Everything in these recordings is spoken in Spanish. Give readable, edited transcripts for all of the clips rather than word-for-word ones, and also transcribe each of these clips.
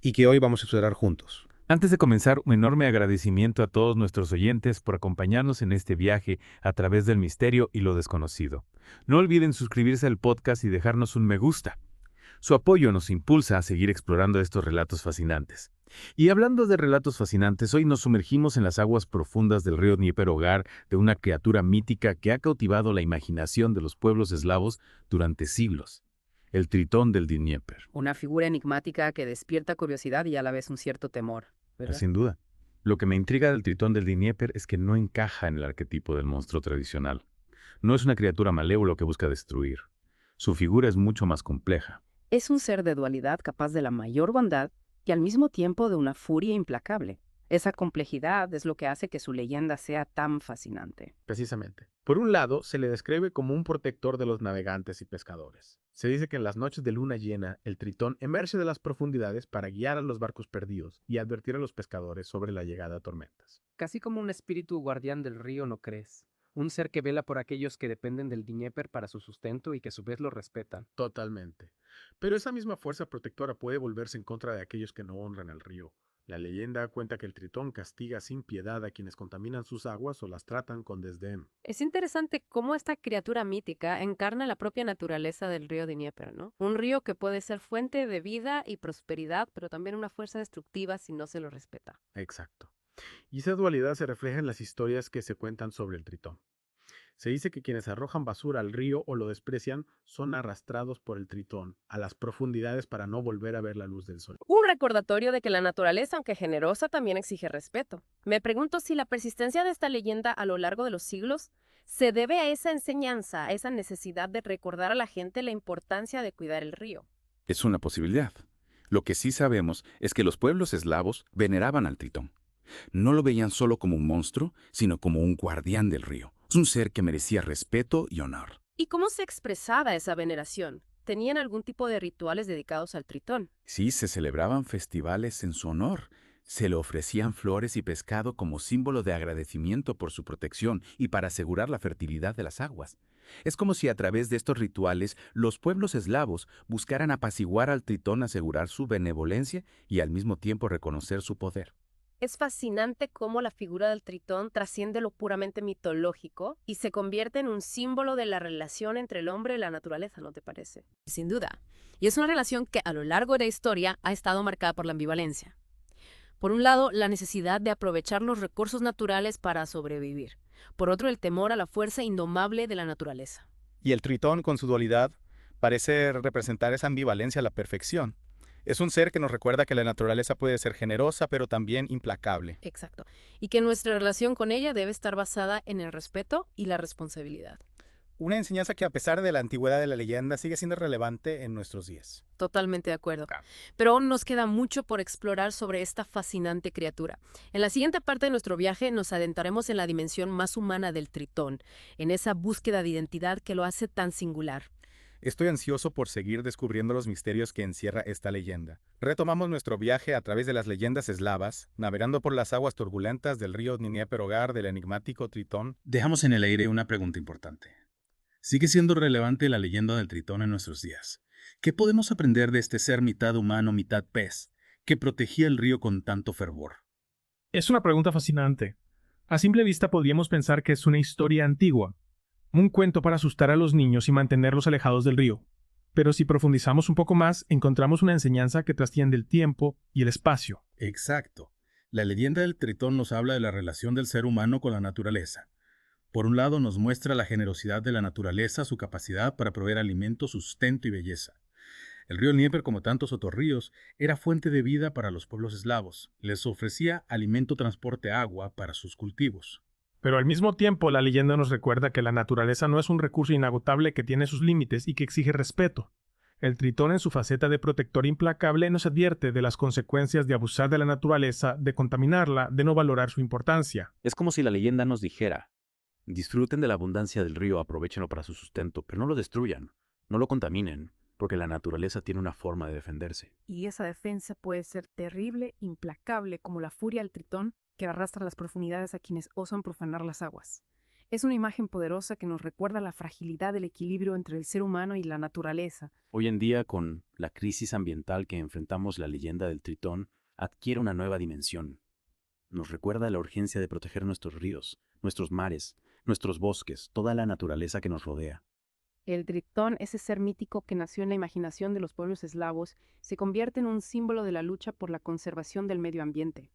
y que hoy vamos a explorar juntos. Antes de comenzar, un enorme agradecimiento a todos nuestros oyentes por acompañarnos en este viaje a través del misterio y lo desconocido. No olviden suscribirse al podcast y dejarnos un me gusta. Su apoyo nos impulsa a seguir explorando estos relatos fascinantes. Y hablando de relatos fascinantes, hoy nos sumergimos en las aguas profundas del río Dnieper, hogar de una criatura mítica que ha cautivado la imaginación de los pueblos eslavos durante siglos: el Tritón del Dnieper. Una figura enigmática que despierta curiosidad y a la vez un cierto temor, ¿verdad? Sin duda. Lo que me intriga del Tritón del Dnieper es que no encaja en el arquetipo del monstruo tradicional. No es una criatura malévola que busca destruir. Su figura es mucho más compleja. Es un ser de dualidad capaz de la mayor bondad y al mismo tiempo de una furia implacable. Esa complejidad es lo que hace que su leyenda sea tan fascinante. Precisamente. Por un lado, se le describe como un protector de los navegantes y pescadores. Se dice que en las noches de luna llena, el Tritón emerge de las profundidades para guiar a los barcos perdidos y advertir a los pescadores sobre la llegada de tormentas. Casi como un espíritu guardián del río, ¿no crees? Un ser que vela por aquellos que dependen del Dnieper para su sustento y que a su vez lo respetan. Totalmente. Pero esa misma fuerza protectora puede volverse en contra de aquellos que no honran al río. La leyenda cuenta que el Tritón castiga sin piedad a quienes contaminan sus aguas o las tratan con desdén. Es interesante cómo esta criatura mítica encarna la propia naturaleza del río Dnieper, ¿no? Un río que puede ser fuente de vida y prosperidad, pero también una fuerza destructiva si no se lo respeta. Exacto. Y esa dualidad se refleja en las historias que se cuentan sobre el Tritón. Se dice que quienes arrojan basura al río o lo desprecian son arrastrados por el Tritón a las profundidades para no volver a ver la luz del sol. Un recordatorio de que la naturaleza, aunque generosa, también exige respeto. Me pregunto si la persistencia de esta leyenda a lo largo de los siglos se debe a esa enseñanza, a esa necesidad de recordar a la gente la importancia de cuidar el río. Es una posibilidad. Lo que sí sabemos es que los pueblos eslavos veneraban al Tritón. No lo veían solo como un monstruo, sino como un guardián del río. Es un ser que merecía respeto y honor. ¿Y cómo se expresaba esa veneración? ¿Tenían algún tipo de rituales dedicados al Tritón? Sí, se celebraban festivales en su honor. Se le ofrecían flores y pescado como símbolo de agradecimiento por su protección y para asegurar la fertilidad de las aguas. Es como si a través de estos rituales los pueblos eslavos buscaran apaciguar al Tritón, asegurar su benevolencia y al mismo tiempo reconocer su poder. Es fascinante cómo la figura del Tritón trasciende lo puramente mitológico y se convierte en un símbolo de la relación entre el hombre y la naturaleza, ¿no te parece? Sin duda. Y es una relación que a lo largo de la historia ha estado marcada por la ambivalencia. Por un lado, la necesidad de aprovechar los recursos naturales para sobrevivir. Por otro, el temor a la fuerza indomable de la naturaleza. Y el Tritón, con su dualidad, parece representar esa ambivalencia a la perfección. Es un ser que nos recuerda que la naturaleza puede ser generosa, pero también implacable. Exacto. Y que nuestra relación con ella debe estar basada en el respeto y la responsabilidad. Una enseñanza que, a pesar de la antigüedad de la leyenda, sigue siendo relevante en nuestros días. Totalmente de acuerdo. Pero aún nos queda mucho por explorar sobre esta fascinante criatura. En la siguiente parte de nuestro viaje nos adentraremos en la dimensión más humana del Tritón, en esa búsqueda de identidad que lo hace tan singular. Estoy ansioso por seguir descubriendo los misterios que encierra esta leyenda. Retomamos nuestro viaje a través de las leyendas eslavas, navegando por las aguas turbulentas del río Dnieper, hogar del enigmático Tritón. Dejamos en el aire una pregunta importante. ¿Sigue siendo relevante la leyenda del Tritón en nuestros días? ¿Qué podemos aprender de este ser mitad humano, mitad pez, que protegía el río con tanto fervor? Es una pregunta fascinante. A simple vista podríamos pensar que es una historia antigua, un cuento para asustar a los niños y mantenerlos alejados del río. Pero si profundizamos un poco más, encontramos una enseñanza que trasciende el tiempo y el espacio. Exacto. La leyenda del Tritón nos habla de la relación del ser humano con la naturaleza. Por un lado nos muestra la generosidad de la naturaleza, su capacidad para proveer alimento, sustento y belleza. El río Dnieper, como tantos otros ríos, era fuente de vida para los pueblos eslavos. Les ofrecía alimento, transporte, agua para sus cultivos. Pero al mismo tiempo, la leyenda nos recuerda que la naturaleza no es un recurso inagotable que tiene sus límites y que exige respeto. El Tritón, en su faceta de protector implacable, nos advierte de las consecuencias de abusar de la naturaleza, de contaminarla, de no valorar su importancia. Es como si la leyenda nos dijera: disfruten de la abundancia del río, aprovechenlo para su sustento, pero no lo destruyan, no lo contaminen, porque la naturaleza tiene una forma de defenderse. Y esa defensa puede ser terrible, implacable, como la furia del Tritón que arrastra a las profundidades a quienes osan profanar las aguas. Es una imagen poderosa que nos recuerda la fragilidad del equilibrio entre el ser humano y la naturaleza. Hoy en día, con la crisis ambiental que enfrentamos, la leyenda del Tritón adquiere una nueva dimensión. Nos recuerda la urgencia de proteger nuestros ríos, nuestros mares, nuestros bosques, toda la naturaleza que nos rodea. El Tritón, ese ser mítico que nació en la imaginación de los pueblos eslavos, se convierte en un símbolo de la lucha por la conservación del medio ambiente.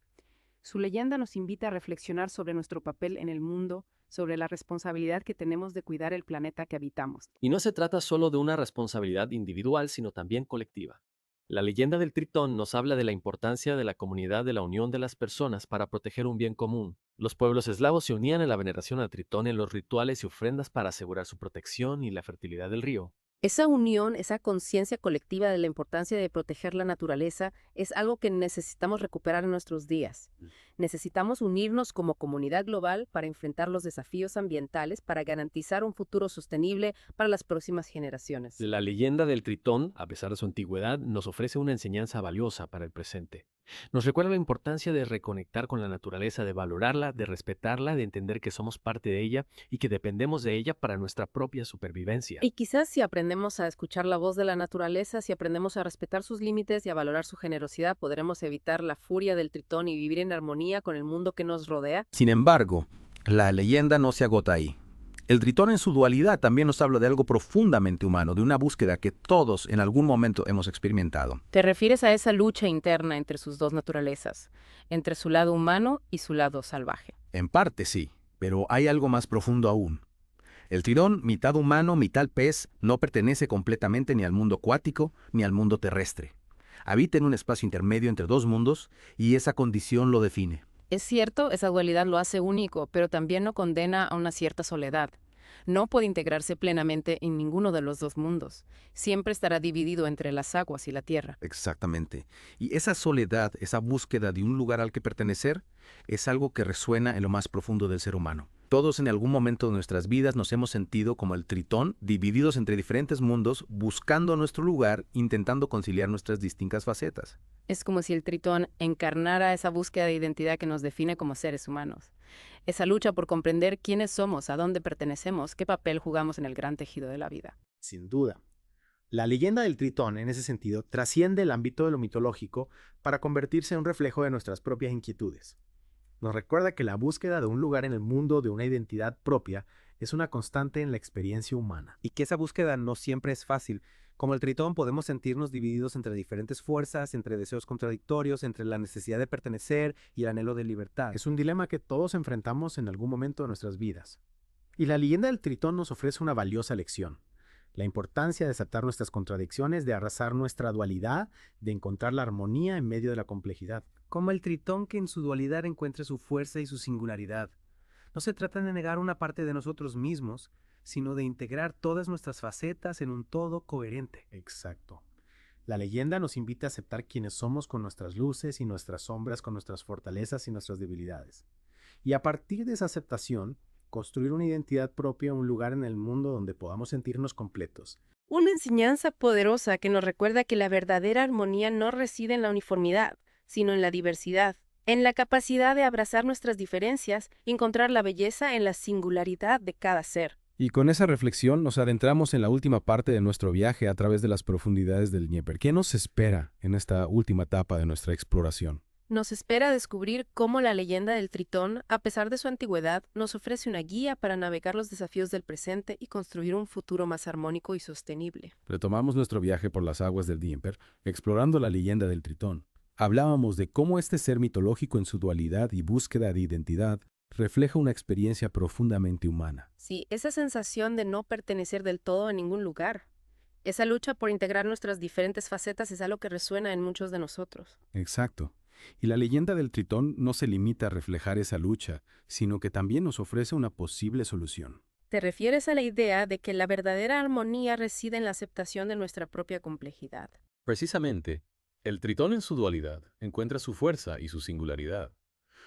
Su leyenda nos invita a reflexionar sobre nuestro papel en el mundo, sobre la responsabilidad que tenemos de cuidar el planeta que habitamos. Y no se trata solo de una responsabilidad individual, sino también colectiva. La leyenda del Tritón nos habla de la importancia de la comunidad, de la unión de las personas para proteger un bien común. Los pueblos eslavos se unían en la veneración al Tritón en los rituales y ofrendas para asegurar su protección y la fertilidad del río. Esa unión, esa conciencia colectiva de la importancia de proteger la naturaleza es algo que necesitamos recuperar en nuestros días. Necesitamos unirnos como comunidad global para enfrentar los desafíos ambientales, para garantizar un futuro sostenible para las próximas generaciones. La leyenda del Tritón, a pesar de su antigüedad, nos ofrece una enseñanza valiosa para el presente. Nos recuerda la importancia de reconectar con la naturaleza, de valorarla, de respetarla, de entender que somos parte de ella y que dependemos de ella para nuestra propia supervivencia. Y quizás si aprendemos a escuchar la voz de la naturaleza, si aprendemos a respetar sus límites y a valorar su generosidad, podremos evitar la furia del Tritón y vivir en armonía con el mundo que nos rodea. Sin embargo, la leyenda no se agota ahí. El Tritón en su dualidad también nos habla de algo profundamente humano, de una búsqueda que todos en algún momento hemos experimentado. Te refieres a esa lucha interna entre sus dos naturalezas, entre su lado humano y su lado salvaje. En parte sí, pero hay algo más profundo aún. El Tritón, mitad humano, mitad pez, no pertenece completamente ni al mundo acuático ni al mundo terrestre. Habita en un espacio intermedio entre dos mundos y esa condición lo define. Es cierto, esa dualidad lo hace único, pero también lo condena a una cierta soledad. No puede integrarse plenamente en ninguno de los dos mundos. Siempre estará dividido entre las aguas y la tierra. Exactamente. Y esa soledad, esa búsqueda de un lugar al que pertenecer, es algo que resuena en lo más profundo del ser humano. Todos en algún momento de nuestras vidas nos hemos sentido como el Tritón, divididos entre diferentes mundos, buscando nuestro lugar, intentando conciliar nuestras distintas facetas. Es como si el Tritón encarnara esa búsqueda de identidad que nos define como seres humanos. Esa lucha por comprender quiénes somos, a dónde pertenecemos, qué papel jugamos en el gran tejido de la vida. Sin duda. La leyenda del Tritón, en ese sentido, trasciende el ámbito de lo mitológico para convertirse en un reflejo de nuestras propias inquietudes. Nos recuerda que la búsqueda de un lugar en el mundo, de una identidad propia, es una constante en la experiencia humana. Y que esa búsqueda no siempre es fácil. Como el Tritón podemos sentirnos divididos entre diferentes fuerzas, entre deseos contradictorios, entre la necesidad de pertenecer y el anhelo de libertad. Es un dilema que todos enfrentamos en algún momento de nuestras vidas. Y la leyenda del Tritón nos ofrece una valiosa lección. La importancia de aceptar nuestras contradicciones, de arrasar nuestra dualidad, de encontrar la armonía en medio de la complejidad. Como el Tritón que en su dualidad encuentre su fuerza y su singularidad. No se trata de negar una parte de nosotros mismos, sino de integrar todas nuestras facetas en un todo coherente. Exacto. La leyenda nos invita a aceptar quiénes somos con nuestras luces y nuestras sombras, con nuestras fortalezas y nuestras debilidades. Y a partir de esa aceptación, construir una identidad propia, un lugar en el mundo donde podamos sentirnos completos. Una enseñanza poderosa que nos recuerda que la verdadera armonía no reside en la uniformidad, sino en la diversidad, en la capacidad de abrazar nuestras diferencias y encontrar la belleza en la singularidad de cada ser. Y con esa reflexión nos adentramos en la última parte de nuestro viaje a través de las profundidades del Dnieper. ¿Qué nos espera en esta última etapa de nuestra exploración? Nos espera descubrir cómo la leyenda del Tritón, a pesar de su antigüedad, nos ofrece una guía para navegar los desafíos del presente y construir un futuro más armónico y sostenible. Retomamos nuestro viaje por las aguas del Dnieper, explorando la leyenda del Tritón. Hablábamos de cómo este ser mitológico en su dualidad y búsqueda de identidad refleja una experiencia profundamente humana. Sí, esa sensación de no pertenecer del todo a ningún lugar. Esa lucha por integrar nuestras diferentes facetas es algo que resuena en muchos de nosotros. Exacto. Y la leyenda del Tritón no se limita a reflejar esa lucha, sino que también nos ofrece una posible solución. Te refieres a la idea de que la verdadera armonía reside en la aceptación de nuestra propia complejidad. Precisamente, el Tritón en su dualidad encuentra su fuerza y su singularidad.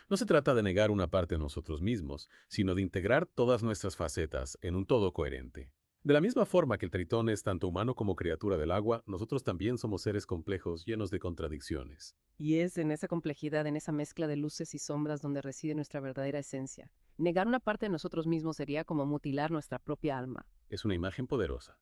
No se trata de negar una parte de nosotros mismos, sino de integrar todas nuestras facetas en un todo coherente. De la misma forma que el tritón es tanto humano como criatura del agua, nosotros también somos seres complejos llenos de contradicciones. Y es en esa complejidad, en esa mezcla de luces y sombras donde reside nuestra verdadera esencia. Negar una parte de nosotros mismos sería como mutilar nuestra propia alma. Es una imagen poderosa.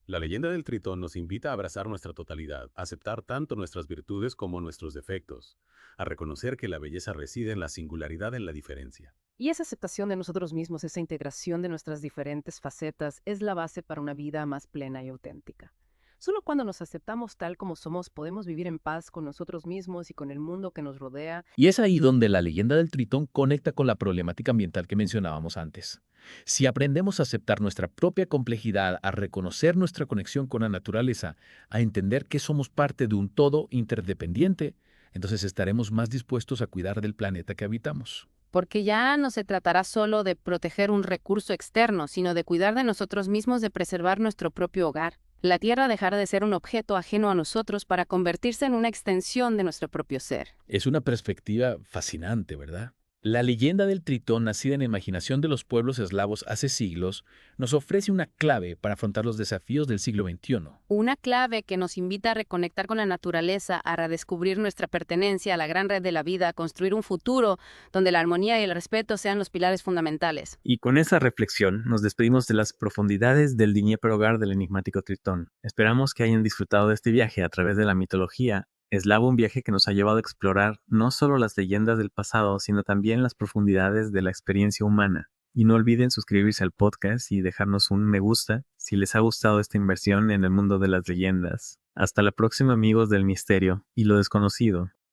La leyenda del tritón nos invita a abrazar nuestra totalidad, a aceptar tanto nuestras virtudes como nuestros defectos, a reconocer que la belleza reside en la singularidad, en la diferencia. Y esa aceptación de nosotros mismos, esa integración de nuestras diferentes facetas, es la base para una vida más plena y auténtica. Solo cuando nos aceptamos tal como somos podemos vivir en paz con nosotros mismos y con el mundo que nos rodea. Y es ahí donde la leyenda del tritón conecta con la problemática ambiental que mencionábamos antes. Si aprendemos a aceptar nuestra propia complejidad, a reconocer nuestra conexión con la naturaleza, a entender que somos parte de un todo interdependiente, entonces estaremos más dispuestos a cuidar del planeta que habitamos. Porque ya no se tratará solo de proteger un recurso externo, sino de cuidar de nosotros mismos, de preservar nuestro propio hogar. La Tierra dejará de ser un objeto ajeno a nosotros para convertirse en una extensión de nuestro propio ser. Es una perspectiva fascinante, ¿verdad? La leyenda del tritón, nacida en la imaginación de los pueblos eslavos hace siglos, nos ofrece una clave para afrontar los desafíos del siglo XXI. Una clave que nos invita a reconectar con la naturaleza, a redescubrir nuestra pertenencia a la gran red de la vida, a construir un futuro donde la armonía y el respeto sean los pilares fundamentales. Y con esa reflexión nos despedimos de las profundidades del Dnieper hogar del enigmático tritón. Esperamos que hayan disfrutado de este viaje a través de la mitología eslavo, un viaje que nos ha llevado a explorar no solo las leyendas del pasado, sino también las profundidades de la experiencia humana. Y no olviden suscribirse al podcast y dejarnos un me gusta si les ha gustado esta inversión en el mundo de las leyendas. Hasta la próxima, amigos del misterio y lo desconocido.